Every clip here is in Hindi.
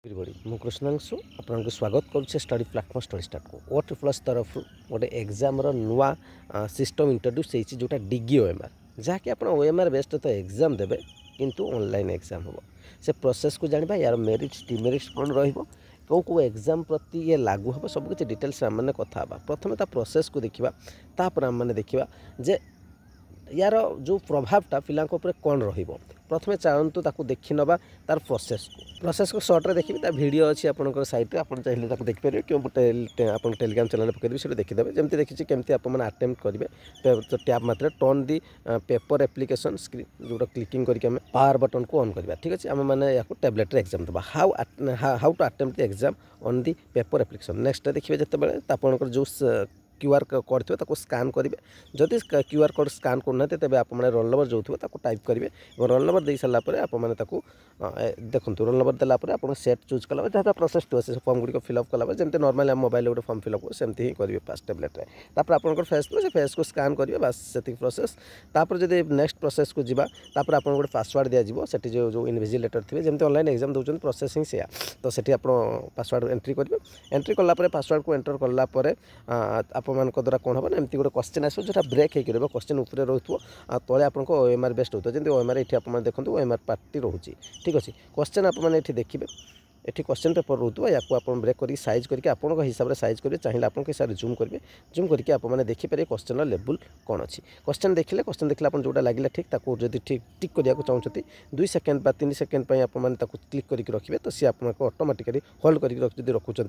एवरीबॉडी मु कृष्णांशु आपको स्वागत करुच्छे स्टडी प्लाटफॉर्म स्टडी स्टार्ट को ओ ट्रिपल्स तरफ गोटे एग्जाम नुआ सिस्टम इंट्रोड्यूस होती जोटा डिगी ओएमआर जहाँकि आप ओएमआर बेस्ड तो एग्जाम देवे किंतु ऑनलाइन एग्जाम हम से प्रोसेस को जाना यार मेरिट्स डिमेरिट्स कौन रो कौ एग्जाम प्रति ये लागू हम सबकि डिटेल्स आम कथा प्रथम प्रोसेस को देखा तापर आम देखा जे यार जो प्रभावटा पिला कौन रही प्रथम चाहतु ताकू देखी नवा तार प्रोसेस को शॉर्ट रे देखिए वीडियो अच्छी आपंकर साइट आप चाहिए देखिपारे क्यों आप टेलीग्राम चैनल पकड़ से देखीदे जमी देखिए केमती आप आटेम्प्ट करेंगे टैब मात्र turn the paper application screen जो क्लिकिंग करके पावर बटन को ऑन करवा ठीक अच्छे आम मैंने या टैबलेट एग्जाम देवा how to attempt the exam on the paper application next देखिए जिते आपंकर जो क्यूआर कोड थो स्कान करेंगे जदि क्यूआर कोड स्कान करना तेज आप रोल नंबर जो थो टाइप करेंगे और रोल नंबर दे सारापर आप देखो रोल नंबर देलापर आप सेट चूज कला जहाँ प्रोसेस थोड़ा से फॉर्म गुड़िक फिलअप कला जमी नॉर्मल मोबाइल गोटे फॉर्म फिलअप सेमती ही करेंगे फास्ट टैबलेट तापर आप फेस थोड़ा से फेस को स्कान करेंगे बास से प्रोसेस तापर जब नेक्स्ट प्रोसेस को जीवा तापर आप गोटे पासवर्ड दिज्व से जो इनविजिलेटर थे जमी ऑनलाइन एग्जाम दौरान प्रोसेस ही से तो सेठी आप पासवर्ड एंट्री करेंगे एंट्री कलापर पासवर्ड को एंटर कलापर आप द्वारा कौन हम एमती गोटे क्वेश्चन आसो जो ब्रेक होकर रहा क्वेश्चन उपरे रोथो तले आपको ओएमआर बेस्ट होता है जमी ओएमआर ये आप देखते ओएमआर पार्टी रोचे ठीक अच्छे क्वेश्चन आपने देखिए ये क्वेश्चन पेपर रोथो या आप ब्रेक कर साइज करके आपको हिसाब से साइज करेंगे चाहिए आपको हिसाब से जूम करेंगे जूम करके आपने देखिपारे क्वेश्चन लेवल कौन अच्छी क्वेश्चन देखिले आप जोटा लगे ठीक जब ठीक टिक करने चाहते 2 सेकेंड बा 3 सेकेंड आपने क्लिक करके रखिए तो सी आपको ऑटोमेटिकली होल्ड करके रखुच्च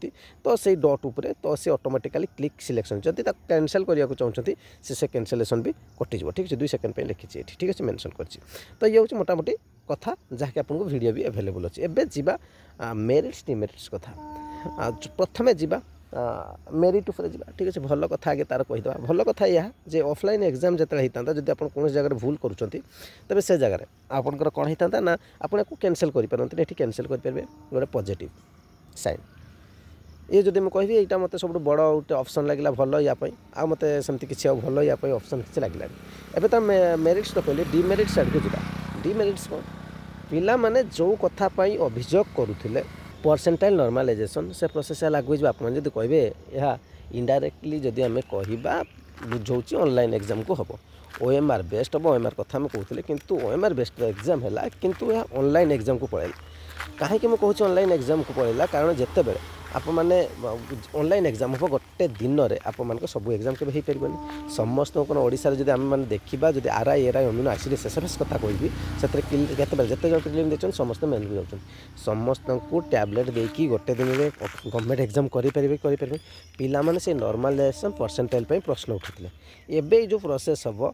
तो से डॉट उपरे तो सी ऑटोमेटिकली क्लिक सिलेक्शन जब कैंसल करने चाहते से कैंसलेसन भी कटिज ठीक है 2 सेकेंड लिखी ठीक अच्छे मेंशन कर तो ये हूँ मोटामोटी कथा जहाँकि आपको वीडियो भी अवेलेबल अच्छे एवं जीवा मेरिट्स डिमेरिट्स कथा प्रथमे जीवा मेरिट उपर जा ठीक अच्छे भल कथा आगे तार कहीदे भल कथा यह जे ऑफलाइन एग्जाम जो होता जब आप कौन जगह भूल करुँच तेज से जगह आपंकर कौन होता ना आपको कैंसल करेंगे ये कैंसल करेंगे गोटे पॉजिटिव साइन ये जब मुझे कहि यहाँ मत सब बड़ गोटे ऑप्शन लगे भल यापाई आ मत सेमती किसी भल यापाई ऑप्शन किसी लगे एवं तो मेरिट्स तो कहले डिमेरिट्स आड़ को जा डिमेरिट्स कौन पिला माने जो कथापाई अभियोग करुले परसेंटाइल नॉर्मलाइजेशन से प्रोसेस लागू आप कहे यह इनडायरेक्टली जदि आम कह बुझे ऑनलाइन एग्जाम को हम ओएमआर बेस्ट हम ओएमआर कथा आम कहते किंतु ओएमआर बेस्ट एग्जाम है किंतु यह ऑनलाइन एग्जाम को पड़ेगा कहीं मुझे कहूँ ऑनलाइन एग्जाम को पड़ेगा कारण जिते बड़े आप मैंने ऑनलाइन एग्जाम हम गोटे दिन में आप सब एग्जाम के पारे समस्त ओडिशा जब आम मैंने देखा जब आरआई एरआई अमीनो आसिड एसएफएस कथा कहबी से जिते जन क्लियर देखते समस्त मेन भी जाऊँ समस्त को टैबलेट देकी गोटे दिन में गवर्नमेंट एग्जाम करेंगे पिला से नॉर्मलाइजेशन परसेंटाइल प्रश्न उठे एवं जो प्रोसेस हम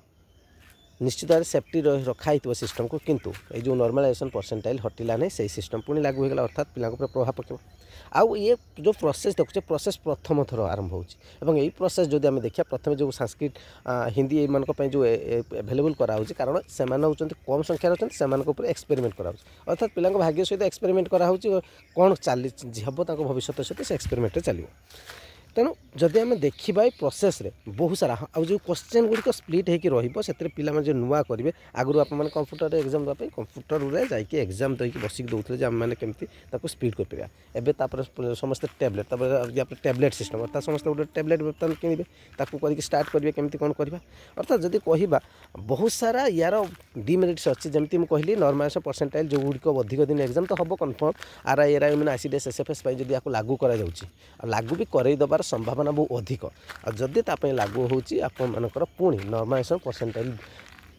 निश्चित भाव सेफ्टी रखाई सिस्टम को किंतु ये जो नॉर्मलाइजेशन परसेंटाइल हटिला नहीं से सिस्टम पुणी लागू होगा अर्थात पिला प्रभाव पड़े आउ ये जो प्रोसेस देखुचे प्रोसेस प्रथम थर आरंभ हो प्रोसेस जब आम देखा प्रथम जो संस्कृत हिंदी ये जो एभेलेबल कराऊँ कारण से कम संख्यार अच्छा से एक्सपेरिमेंट कराऊँ अर्थात पिला भाग्य सहित एक्सपेरिमेंट कराऊँ कौन चली हम भविष्य सहित से एक्सपेरिमेंट चलो तेणु जदि आम देखा प्रोसेस रे बहुत सारा आउ जो क्वेश्चन गुड़िक स्प्लीट होकर से पिला जो नुआ करेंगे आगुरी आप कंप्यूटर एग्जाम देवाई कंप्यूटर में जाकि एग्जाम देकी बसिक दौले आम मैंने केमती स्पीड कर पार समस्त टैबलेट टैबलेट सिस्टम अर्थात समस्त गोटे टैबलेट बर्तमान किणवे करके स्टार्ट करेंगे केमती कौन करवा अर्थात जदि कह बहुत सारा यार डिमेरिट्स अच्छी जमी मुझे कहली नॉर्मलाइजेशन परसेंटाइल जो गुड़िक अधिक दिन एग्जाम तो हम कन्फर्म आरआई एरआई अमीनो आसिड एसएफएस जब आपको लागू लागू भी करईदेवार संभावना बहुत अधिक और जदि ताप लागू होकर पुणी नॉर्मलाइजेशन परसेंटाइल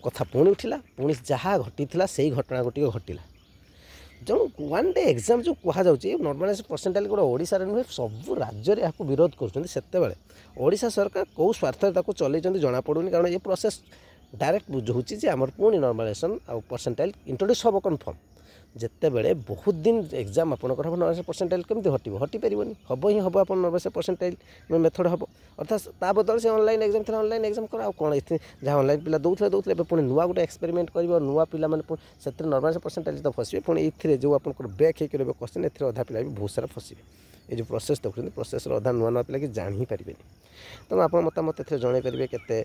कथा पुणी उठिला पुणी जहाँ घटी से घटना गोटे घटिला जो वन डे एग्जाम जो कहुच्छे नॉर्मलाइजेशन परसेंटाइल गोटे ओडिशा नुहे सब राज्य में यहाँ विरोध कर ओडिशा सरकार कौ स्वार्थ चल जना पड़ूनी कारण ये प्रोसेस डायरेक्ट बुझाऊँगी जे आम पुणी नॉर्मलाइजेशन आ परसेंटाइल इंट्रोड्यूस हम कन्फर्म जिते बड़े बहुत दिन एग्जाम आपंकर हम नॉर्मलाइजेशन परसेंटाइल केमती हटो हटि पारे हम ही हम आप नॉर्मलाइजेशन परसेंटाइल मेथड हम अर्थात ता बदल से ऑनलाइन एग्जाम थे ऑनलाइन एग्जाम कर कौन जहाँ ऑनलाइन पिला दौले पुणी नुआ गोटे एक्सपेरिमेंट कर नुआ पिला से नॉर्मलाइजेशन परसेंटाइल तो फसवे पुणी ये जो आप ब्रेक होकर क्वेश्चन ए अधा पिला भी बहुत सारा फसवे ये जो प्रोसेस देखते प्रोसेस अधा नुआ नुआ पिला कि जान ही पारे तेणु आप मतामत ए जनईपारे के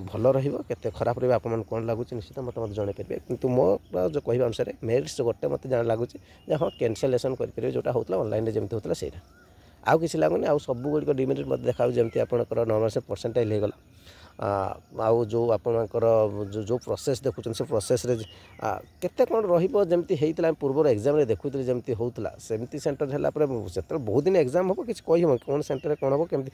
भल रते खराब रहा आप कौन लगुच निश्चित मतामत जनईपारे कि मोर जो कह अनुसार मेरिट्स गोटे मत लगुच हाँ कैनसलेसन करेंगे जोटा होता ऑनलाइन जमी होता से आउ कि लगुनि आउ सब गुड़िक डिमेरिट मत देखा जमी आपंकर नॉर्मल से परसेंटाइल होगला आउ जो आपंकर जो प्रोसेस देखुं से प्रोसेस केते कौन रही होता पूर्व एग्जाम देखुली जमी होता सेमती सेन्टर है से बहुत दिन एग्जाम हम किसी कह कौन सेन्टर कौन हम कमी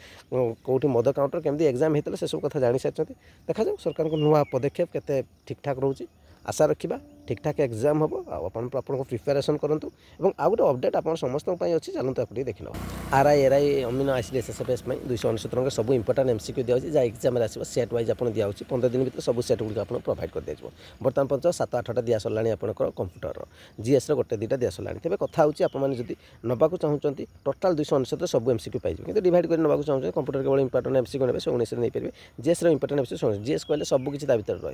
कौटी मद काउंटर केमती एग्जाम होता से सब कथा जानी सारी देखा जाऊ सरकार को नुआ पदक्षेप केते ठीक ठाक रोचे आशा रखा ठीक ठाक एग्जाम हम आपन प्रिपेरेसन करूँ और आउ गोटे अपडेट आप समस्त अच्छी चलते आप देखी ना आरआई एरआई अमीनो आईसीड एसएसएफएस 269 टଙ୍କା सब इंपोर्टाट एमसीक्यू दिया जहाँ एग्जाम आसो सेट वाइज आप दिया 15 दिन भर सब सेट गुड़ आप प्रोभाइड कर दिया बर्तमान पर्यटन 7-8टा दिया सरला आपंकर कंप्यूटर जीएस गोटे 2टा दिया सरला तेज कथा होची आपने नवाक चाहते टोटाल 269 सब एमसीक्यू पाइबे किंतु डिवाइड कर नवाक चाहते कंप्यूटर केवल इंपोर्टाट एमसीक्यू ने 19 नहीं पारे जीएस इंपोर्टाट एमसीक्यू जीएस कहले सब किसी भर रहा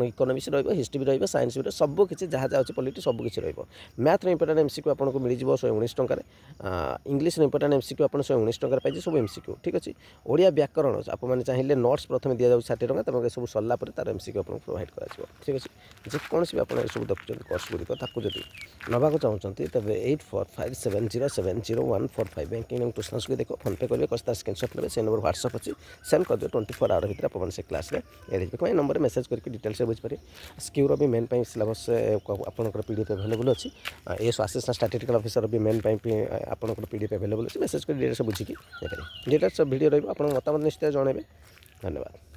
इकोनोमिक्स हिस्ट्री भी साइंस भी सब किसी जहाँ जहाँ पॉलिटिक्स सब किसी मैथ इंपोर्टाट एमसीक्यू आपको मिल 119 टंकार इंग्लिश इंपोर्टाट एमसीक्यू आप 119 टंकार पाइजे सब एमसीक्यू ठीक अच्छे ओडिया व्याकरण आपने चाहिए नोट्स प्रथम दि जाऊँ 60 टंका तक सब सरला तार एमसीक्यू आपको प्रोभाइड कर ठीक अच्छे जेकोसी भी आप सब देखुं कोर्स गुड़िक जब नवाक चाहते तेज 8457070145 बैंकिंग एंड ट्यूशन्स को देखो फोन पे करेंगे कस्तार स्क्रीनशॉट ने से नंबर व्हाट्सअप अच्छी सेंड कर दियो 24 आवर भर आप क्लास में एड नंबर मेसेज करके डिटेल्स बुझीपारे स्क्यूर भी मेन सिलेबस आपंकर पीडीएफ अवेलेबल अच्छी एस असिस्टेंट स्टैटिस्टिकल ऑफिसर भी मेन आपंकर पीडीएफ अवेलेबल अच्छी मेसेज कर डिटेल्स बुझिकी डिटेल्स वीडियो रही आप मतामत निश्चय जनइबे धन्यवाद।